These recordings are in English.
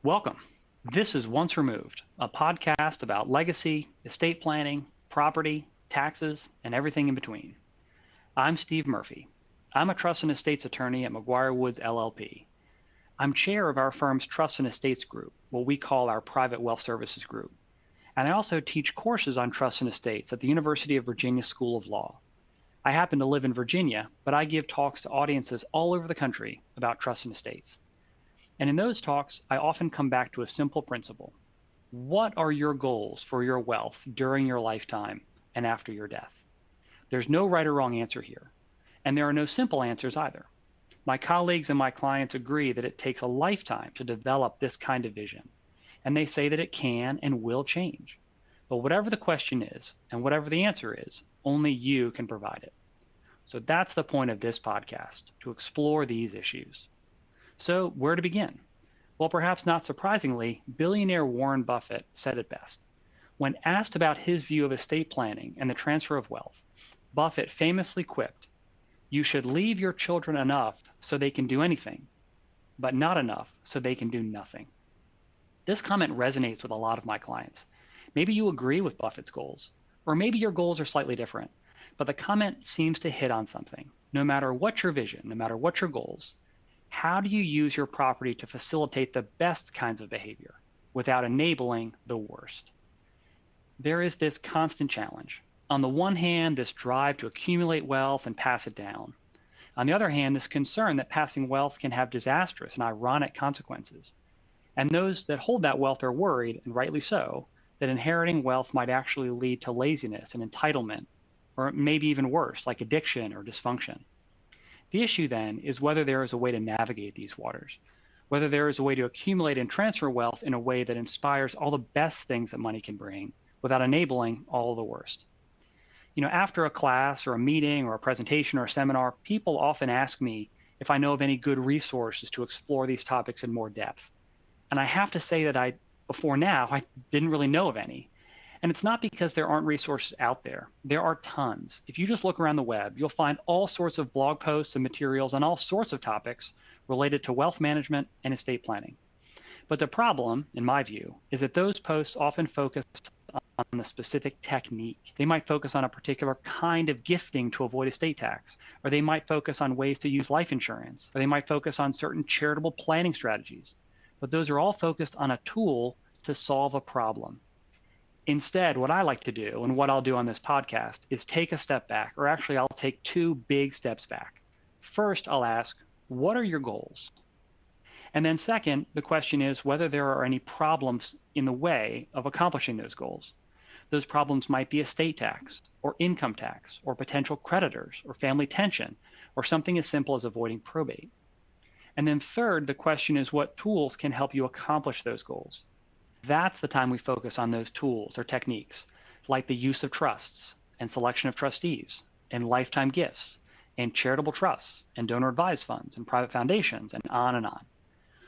Welcome. This is Once Removed, a podcast about legacy, estate planning, property, taxes, and everything in between. I'm Steve Murphy. I'm a trust and estates attorney at McGuireWoods LLP. I'm chair of our firm's trust and estates group, what we call our private wealth services group. And I also teach courses on trust and estates at the University of Virginia School of Law. I happen to live in Virginia, but I give talks to audiences all over the country about trust and estates. And in those talks, I often come back to a simple principle. What are your goals for your wealth during your lifetime and after your death? There's no right or wrong answer here. And there are no simple answers either. My colleagues and my clients agree that it takes a lifetime to develop this kind of vision. And they say that it can and will change. But whatever the question is, and whatever the answer is, only you can provide it. So that's the point of this podcast, to explore these issues. So where to begin? Well, perhaps not surprisingly, billionaire Warren Buffett said it best. When asked about his view of estate planning and the transfer of wealth, Buffett famously quipped, "You should leave your children enough so they can do anything, but not enough so they can do nothing." This comment resonates with a lot of my clients. Maybe you agree with Buffett's goals, or maybe your goals are slightly different, but the comment seems to hit on something. No matter what your vision, no matter what your goals, how do you use your property to facilitate the best kinds of behavior without enabling the worst? There is this constant challenge. On the one hand, this drive to accumulate wealth and pass it down. On the other hand, this concern that passing wealth can have disastrous and ironic consequences. And those that hold that wealth are worried, and rightly so, that inheriting wealth might actually lead to laziness and entitlement, or maybe even worse, like addiction or dysfunction. The issue then is whether there is a way to navigate these waters, whether there is a way to accumulate and transfer wealth in a way that inspires all the best things that money can bring without enabling all the worst. After a class or a meeting or a presentation or a seminar, people often ask me if I know of any good resources to explore these topics in more depth. And I have to say that before now, I didn't really know of any. And it's not because there aren't resources out there. There are tons. If you just look around the web, you'll find all sorts of blog posts and materials on all sorts of topics related to wealth management and estate planning. But the problem, in my view, is that those posts often focus on the specific technique. They might focus on a particular kind of gifting to avoid estate tax, or they might focus on ways to use life insurance, or they might focus on certain charitable planning strategies. But those are all focused on a tool to solve a problem. Instead, what I like to do, and what I'll do on this podcast, is take a step back, or actually I'll take two big steps back. First, I'll ask, what are your goals? And then second, the question is whether there are any problems in the way of accomplishing those goals. Those problems might be estate tax, or income tax, or potential creditors, or family tension, or something as simple as avoiding probate. And then third, the question is what tools can help you accomplish those goals? That's the time we focus on those tools or techniques, like the use of trusts and selection of trustees and lifetime gifts and charitable trusts and donor advised funds and private foundations and on and on.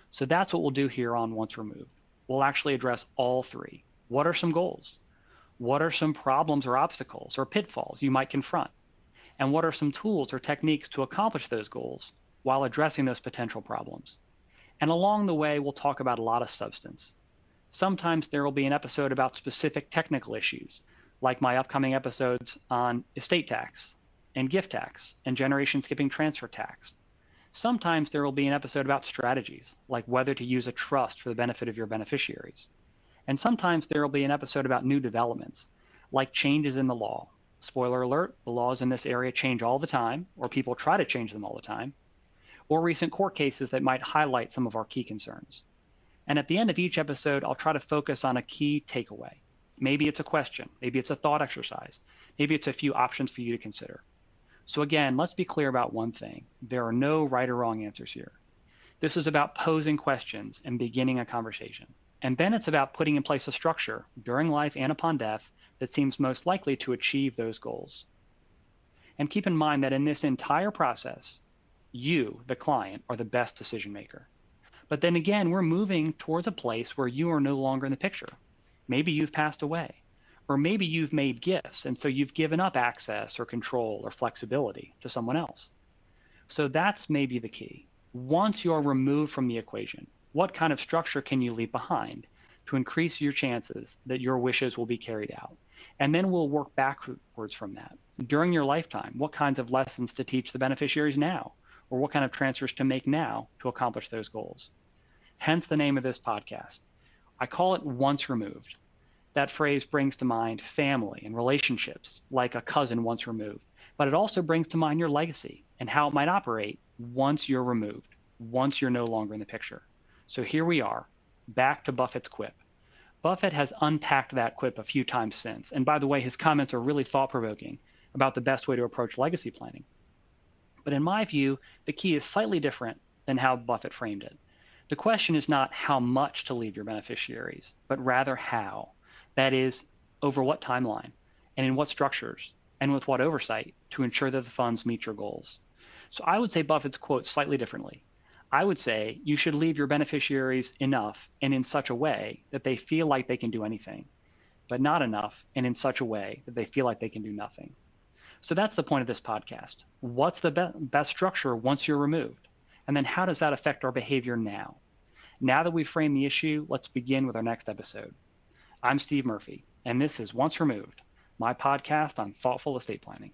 So that's what we'll do here on Once Removed. We'll actually address all three. What are some goals? What are some problems or obstacles or pitfalls you might confront? And what are some tools or techniques to accomplish those goals while addressing those potential problems? And along the way, we'll talk about a lot of substance. Sometimes there will be an episode about specific technical issues, like my upcoming episodes on estate tax and gift tax and generation skipping transfer tax. Sometimes there will be an episode about strategies, like whether to use a trust for the benefit of your beneficiaries. And sometimes there will be an episode about new developments, like changes in the law. Spoiler alert, the laws in this area change all the time, or people try to change them all the time, or recent court cases that might highlight some of our key concerns. And at the end of each episode, I'll try to focus on a key takeaway. Maybe it's a question, maybe it's a thought exercise, maybe it's a few options for you to consider. So again, let's be clear about one thing. There are no right or wrong answers here. This is about posing questions and beginning a conversation. And then it's about putting in place a structure during life and upon death that seems most likely to achieve those goals. And keep in mind that in this entire process, you, the client, are the best decision maker. But then again, we're moving towards a place where you are no longer in the picture. Maybe you've passed away, or maybe you've made gifts, and so you've given up access or control or flexibility to someone else. So that's maybe the key. Once you're removed from the equation, What kind of structure can you leave behind to increase your chances that your wishes will be carried out? And then we'll work backwards from that. During your lifetime, what kinds of lessons to teach the beneficiaries now, or what kind of transfers to make now to accomplish those goals? Hence the name of this podcast. I call it Once Removed. That phrase brings to mind family and relationships like a cousin once removed, but it also brings to mind your legacy and how it might operate once you're removed, once you're no longer in the picture. So here we are, back to Buffett's quip. Buffett has unpacked that quip a few times since. And by the way, his comments are really thought-provoking about the best way to approach legacy planning. But in my view, the key is slightly different than how Buffett framed it. The question is not how much to leave your beneficiaries, but rather how. That is, over what timeline, and in what structures, and with what oversight to ensure that the funds meet your goals. So I would say Buffett's quote slightly differently. I would say you should leave your beneficiaries enough and in such a way that they feel like they can do anything, but not enough and in such a way that they feel like they can do nothing. So that's the point of this podcast. What's the best structure once you're removed? And then how does that affect our behavior now? Now that we've framed the issue, let's begin with our next episode. I'm Steve Murphy, and this is Once Removed, my podcast on thoughtful estate planning.